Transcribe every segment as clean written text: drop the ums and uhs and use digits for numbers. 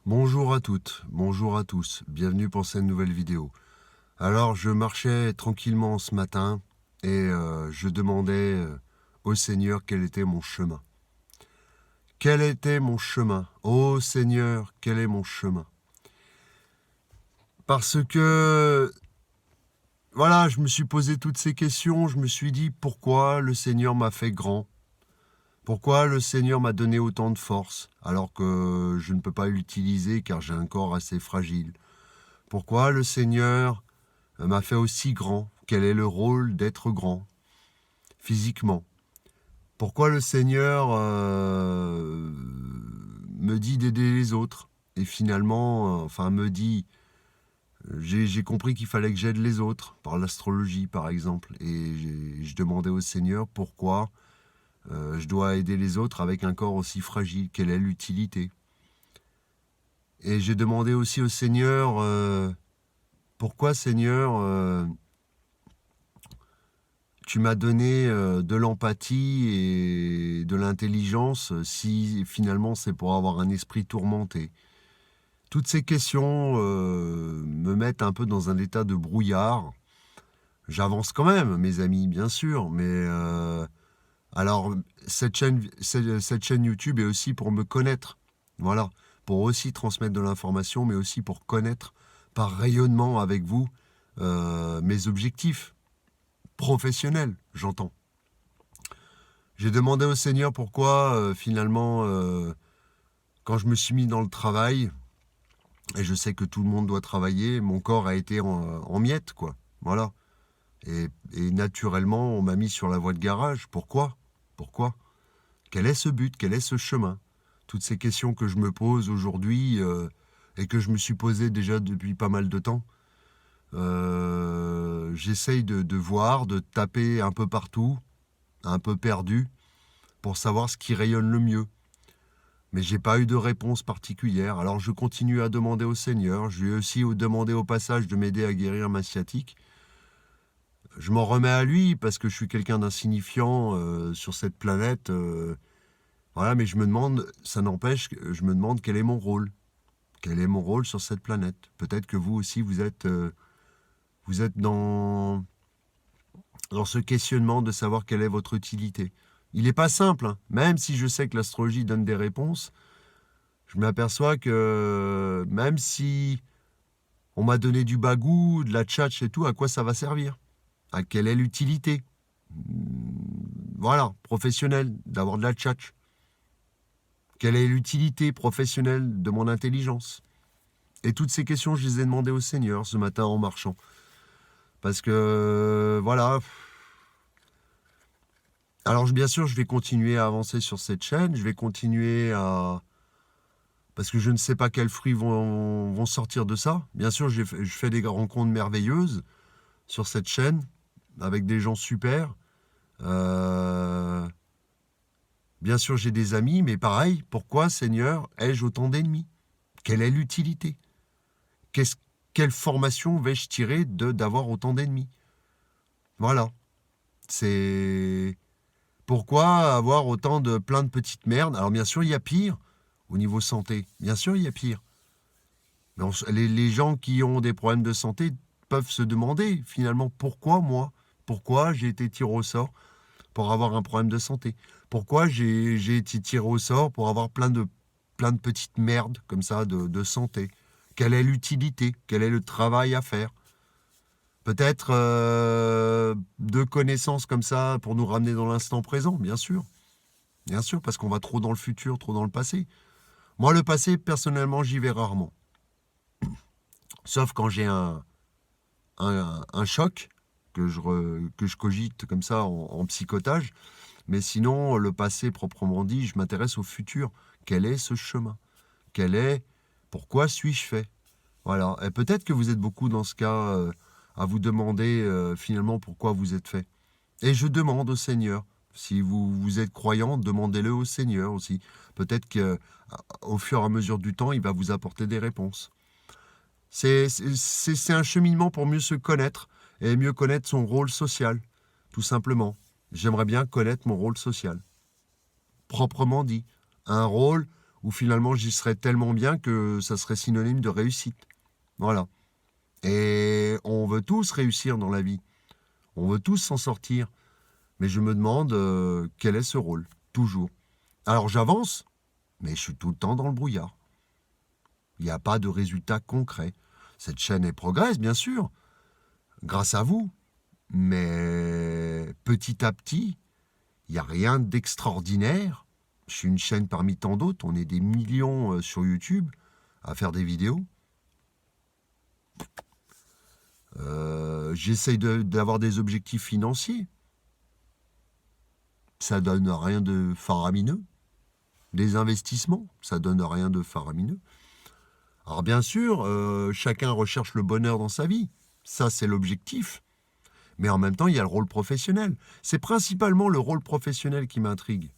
Bonjour à toutes, bonjour à tous, bienvenue pour cette nouvelle vidéo. Alors je marchais tranquillement ce matin et je demandais au Seigneur quel était mon chemin. Quel était mon chemin? Ô Seigneur, quel est mon chemin? Parce que, voilà, je me suis posé toutes ces questions, je me suis dit pourquoi le Seigneur m'a fait grand? Pourquoi le Seigneur m'a donné autant de force alors que je ne peux pas l'utiliser car j'ai un corps assez fragile? Pourquoi le Seigneur m'a fait aussi grand? Quel est le rôle d'être grand physiquement? Pourquoi le Seigneur me dit d'aider les autres? Et finalement, me dit, j'ai compris qu'il fallait que j'aide les autres, par l'astrologie par exemple. Et je demandais au Seigneur pourquoi je dois aider les autres avec un corps aussi fragile. Quelle est l'utilité? Et j'ai demandé aussi au Seigneur, pourquoi Seigneur, tu m'as donné de l'empathie et de l'intelligence si finalement c'est pour avoir un esprit tourmenté. Toutes ces questions me mettent un peu dans un état de brouillard. J'avance quand même, mes amis, bien sûr, mais alors cette chaîne YouTube est aussi pour me connaître. Voilà, pour aussi transmettre de l'information, mais aussi pour connaître par rayonnement avec vous mes objectifs professionnels, j'entends. J'ai demandé au Seigneur pourquoi, finalement, quand je me suis mis dans le travail, et je sais que tout le monde doit travailler, mon corps a été en miettes, quoi. Voilà. Et naturellement, on m'a mis sur la voie de garage. Pourquoi? Pourquoi? Quel est ce but? Quel est ce chemin? Toutes ces questions que je me pose aujourd'hui et que je me suis posées déjà depuis pas mal de temps. J'essaye de voir, de taper un peu partout, un peu perdu, pour savoir ce qui rayonne le mieux. Mais j'ai pas eu de réponse particulière, alors je continue à demander au Seigneur. Je lui ai aussi demandé au passage de m'aider à guérir ma sciatique. Je m'en remets à lui parce que je suis quelqu'un d'insignifiant sur cette planète. Voilà, mais je me demande, ça n'empêche, je me demande quel est mon rôle. Quel est mon rôle sur cette planète? Peut-être que vous aussi, vous êtes dans ce questionnement de savoir quelle est votre utilité. Il n'est pas simple, hein. Même si je sais que l'astrologie donne des réponses, je m'aperçois que même si on m'a donné du bagou, de la tchatch et tout, à quoi ça va servir? À quelle est l'utilité? Voilà, professionnelle, d'avoir de la tchatch. Quelle est l'utilité professionnelle de mon intelligence? Et toutes ces questions, je les ai demandées au Seigneur ce matin en marchant. Parce que, voilà. Alors, bien sûr, je vais continuer à avancer sur cette chaîne. Je vais continuer à... Parce que je ne sais pas quels fruits vont sortir de ça. Bien sûr, je fais des rencontres merveilleuses sur cette chaîne, avec des gens super. Bien sûr, j'ai des amis, mais pareil, pourquoi, Seigneur, ai-je autant d'ennemis? Quelle est l'utilité? Quelle formation vais-je tirer d'avoir autant d'ennemis? Voilà. C'est... Pourquoi avoir autant de plein de petites merdes? Alors bien sûr, il y a pire au niveau santé. Bien sûr, il y a pire. Mais les gens qui ont des problèmes de santé peuvent se demander finalement pourquoi moi? Pourquoi j'ai été tiré au sort pour avoir un problème de santé? Pourquoi j'ai été tiré au sort pour avoir plein de petites merdes comme ça de santé? Quelle est l'utilité? Quel est le travail à faire? Peut-être de connaissances comme ça pour nous ramener dans l'instant présent, bien sûr. Bien sûr, parce qu'on va trop dans le futur, trop dans le passé. Moi, le passé, personnellement, j'y vais rarement. Sauf quand j'ai un choc que je cogite comme ça en psychotage. Mais sinon, le passé proprement dit, je m'intéresse au futur. Quel est ce chemin? Pourquoi suis-je fait? Voilà. Et peut-être que vous êtes beaucoup dans ce cas à vous demander finalement pourquoi vous êtes fait. Et je demande au Seigneur. Si vous êtes croyant, demandez-le au Seigneur aussi. Peut-être qu'au fur et à mesure du temps, il va vous apporter des réponses. C'est un cheminement pour mieux se connaître et mieux connaître son rôle social, tout simplement. J'aimerais bien connaître mon rôle social, proprement dit. Un rôle où finalement j'y serais tellement bien que ça serait synonyme de réussite. Voilà. Et on veut tous réussir dans la vie. On veut tous s'en sortir. Mais je me demande quel est ce rôle, toujours. Alors j'avance, mais je suis tout le temps dans le brouillard. Il n'y a pas de résultat concret. Cette chaîne, elle progresse, bien sûr, grâce à vous. Mais petit à petit, il n'y a rien d'extraordinaire. Je suis une chaîne parmi tant d'autres. On est des millions sur YouTube à faire des vidéos. J'essaye d'avoir des objectifs financiers. Ça donne rien de faramineux. Des investissements, ça donne rien de faramineux. Alors bien sûr, chacun recherche le bonheur dans sa vie. Ça, c'est l'objectif. Mais en même temps, il y a le rôle professionnel. C'est principalement le rôle professionnel qui m'intrigue.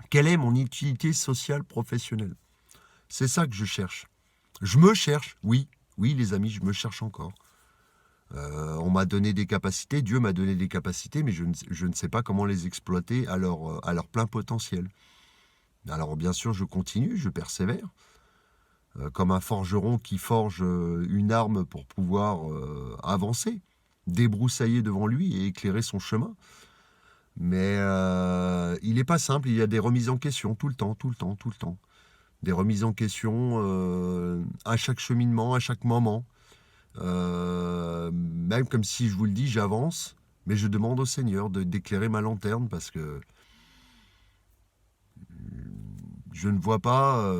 Quelle est mon utilité sociale professionnelle? C'est ça que je cherche. Je me cherche, oui. Oui, les amis, je me cherche encore. On m'a donné des capacités, Dieu m'a donné des capacités, mais je ne sais pas comment les exploiter à leur plein potentiel. Alors bien sûr, je continue, je persévère, comme un forgeron qui forge une arme pour pouvoir avancer, débroussailler devant lui et éclairer son chemin. Mais il n'est pas simple, il y a des remises en question tout le temps. Des remises en question à chaque cheminement, à chaque moment. Même comme si je vous le dis, j'avance, mais je demande au Seigneur d'éclairer ma lanterne parce que je ne vois pas.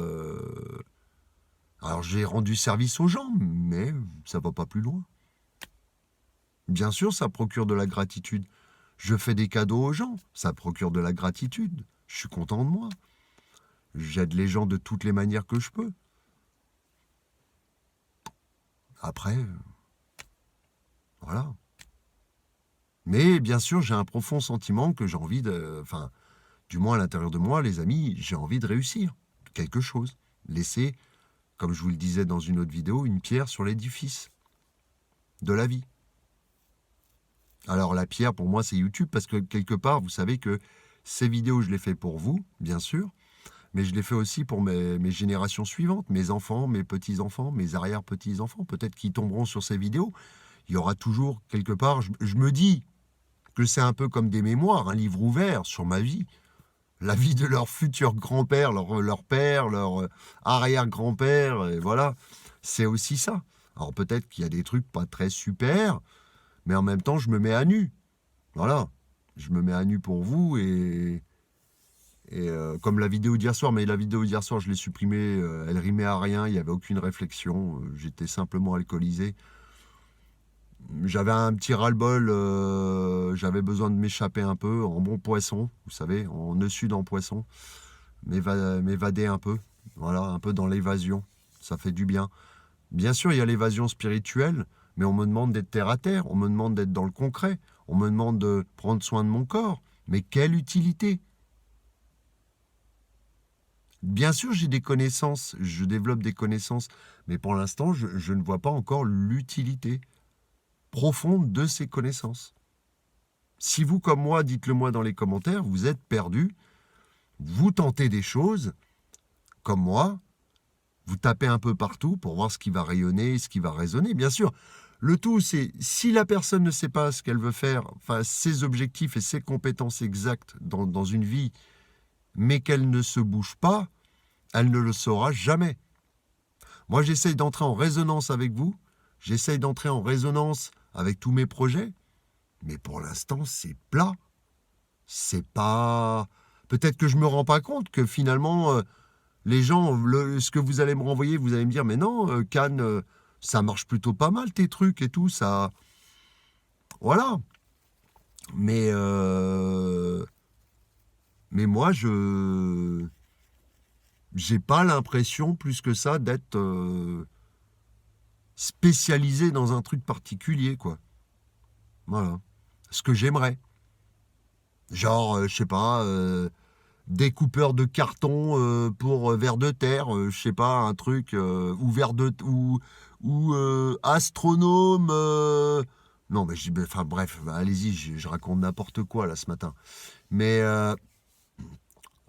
Alors j'ai rendu service aux gens, mais ça va pas plus loin. Bien sûr, ça procure de la gratitude. Je fais des cadeaux aux gens, ça procure de la gratitude. Je suis content de moi. J'aide les gens de toutes les manières que je peux. Après, voilà. Mais bien sûr, j'ai un profond sentiment que j'ai envie de... Enfin, du moins à l'intérieur de moi, les amis, j'ai envie de réussir quelque chose. Laisser, comme je vous le disais dans une autre vidéo, une pierre sur l'édifice de la vie. Alors la pierre, pour moi, c'est YouTube, parce que quelque part, vous savez que ces vidéos, je les fais pour vous, bien sûr, mais je les fais aussi pour mes générations suivantes, mes enfants, mes petits-enfants, mes arrière-petits-enfants, peut-être qui tomberont sur ces vidéos. Il y aura toujours, quelque part, je me dis que c'est un peu comme des mémoires, un livre ouvert sur ma vie, la vie de leur futur grand-père, leur père, leur arrière-grand-père, et voilà, c'est aussi ça. Alors peut-être qu'il y a des trucs pas très super, mais en même temps, je me mets à nu. Voilà, je me mets à nu pour vous et comme la vidéo d'hier soir, mais la vidéo d'hier soir, je l'ai supprimée, elle rimait à rien, il n'y avait aucune réflexion, j'étais simplement alcoolisé. J'avais un petit ras-le-bol, j'avais besoin de m'échapper un peu, en bon poisson, vous savez, en nœud sud en poisson, m'évader un peu, voilà, un peu dans l'évasion, ça fait du bien. Bien sûr, il y a l'évasion spirituelle, mais on me demande d'être terre à terre, on me demande d'être dans le concret, on me demande de prendre soin de mon corps, mais quelle utilité? Bien sûr, j'ai des connaissances, je développe des connaissances, mais pour l'instant, je ne vois pas encore l'utilité profonde de ces connaissances. Si vous, comme moi, dites-le moi dans les commentaires, vous êtes perdu, vous tentez des choses, comme moi, vous tapez un peu partout pour voir ce qui va rayonner, ce qui va résonner. Bien sûr, le tout, c'est si la personne ne sait pas ce qu'elle veut faire, enfin ses objectifs et ses compétences exactes dans une vie, mais qu'elle ne se bouge pas, elle ne le saura jamais. Moi, j'essaye d'entrer en résonance avec vous, j'essaye d'entrer en résonance avec tous mes projets, mais pour l'instant, c'est plat. C'est pas... Peut-être que je me rends pas compte que finalement, les gens, ce que vous allez me renvoyer, vous allez me dire, mais non, Cannes, ça marche plutôt pas mal tes trucs et tout, ça... Voilà. Mais moi, j'ai pas l'impression plus que ça d'être spécialisé dans un truc particulier, quoi. Voilà. Ce que j'aimerais. Genre, je sais pas, découpeur de carton pour vers de terre, je sais pas, un truc, ou astronome. Non, mais enfin bref, allez-y, je raconte n'importe quoi là ce matin. Mais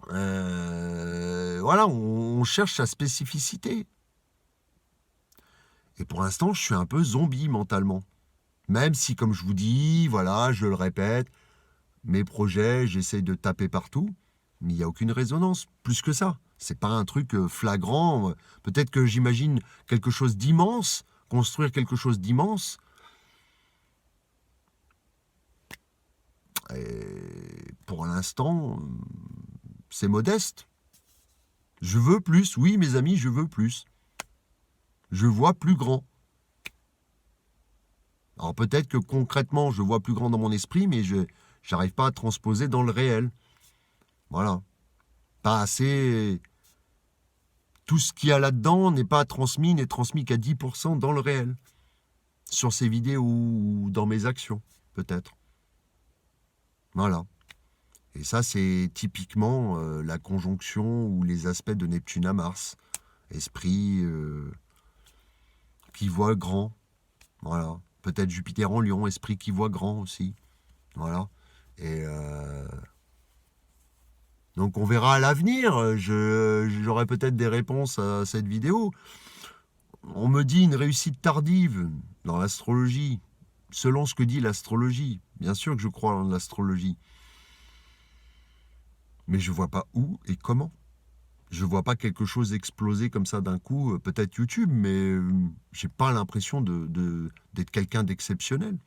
Voilà, on cherche sa spécificité. Et pour l'instant, je suis un peu zombie mentalement. Même si, comme je vous dis, voilà, je le répète, mes projets, j'essaye de taper partout, mais il n'y a aucune résonance. Plus que ça. C'est pas un truc flagrant. Peut-être que j'imagine quelque chose d'immense, construire quelque chose d'immense. Et pour l'instant, c'est modeste. Je veux plus, oui, mes amis, je veux plus. Je vois plus grand. Alors peut-être que concrètement, je vois plus grand dans mon esprit, mais je n'arrive pas à transposer dans le réel. Voilà. Pas assez. Tout ce qu'il y a là-dedans n'est transmis qu'à 10% dans le réel. Sur ces vidéos ou dans mes actions, peut-être. Voilà. Et ça, c'est typiquement la conjonction ou les aspects de Neptune à Mars. Esprit qui voit grand. Voilà. Peut-être Jupiter en Lion, esprit qui voit grand aussi. Voilà. Et donc on verra à l'avenir. J'aurai peut-être des réponses à cette vidéo. On me dit une réussite tardive dans l'astrologie, selon ce que dit l'astrologie. Bien sûr que je crois en l'astrologie. Mais je ne vois pas où et comment. Je ne vois pas quelque chose exploser comme ça d'un coup, peut-être YouTube, mais j'ai pas l'impression d'être quelqu'un d'exceptionnel,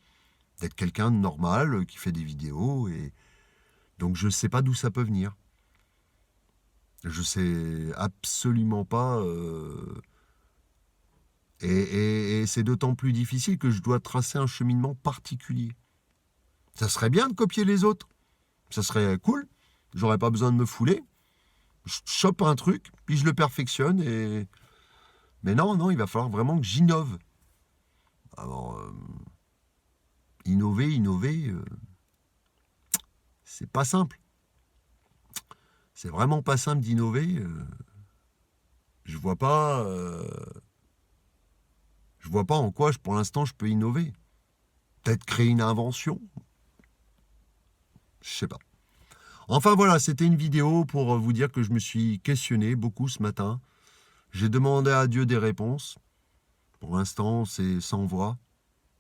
d'être quelqu'un de normal qui fait des vidéos. Et donc je ne sais pas d'où ça peut venir. Je sais absolument pas. Et c'est d'autant plus difficile que je dois tracer un cheminement particulier. Ça serait bien de copier les autres. Ça serait cool. J'aurais pas besoin de me fouler. Je chope un truc, puis je le perfectionne. Mais non, il va falloir vraiment que j'innove. Alors, innover, c'est pas simple. C'est vraiment pas simple d'innover. Je vois pas. Je vois pas en quoi, pour l'instant, je peux innover. Peut-être créer une invention. Je sais pas. Enfin voilà, c'était une vidéo pour vous dire que je me suis questionné beaucoup ce matin. J'ai demandé à Dieu des réponses. Pour l'instant, c'est sans voix.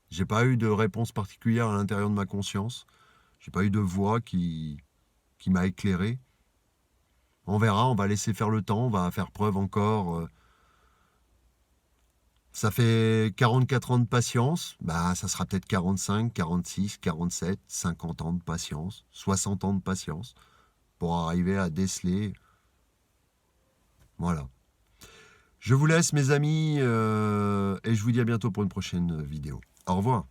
J'ai pas eu de réponse particulière à l'intérieur de ma conscience. J'ai pas eu de voix qui m'a éclairé. On verra, on va laisser faire le temps, on va faire preuve encore. Ça fait 44 ans de patience, bah ça sera peut-être 45, 46, 47, 50 ans de patience, 60 ans de patience pour arriver à déceler. Voilà. Je vous laisse mes amis et je vous dis à bientôt pour une prochaine vidéo. Au revoir.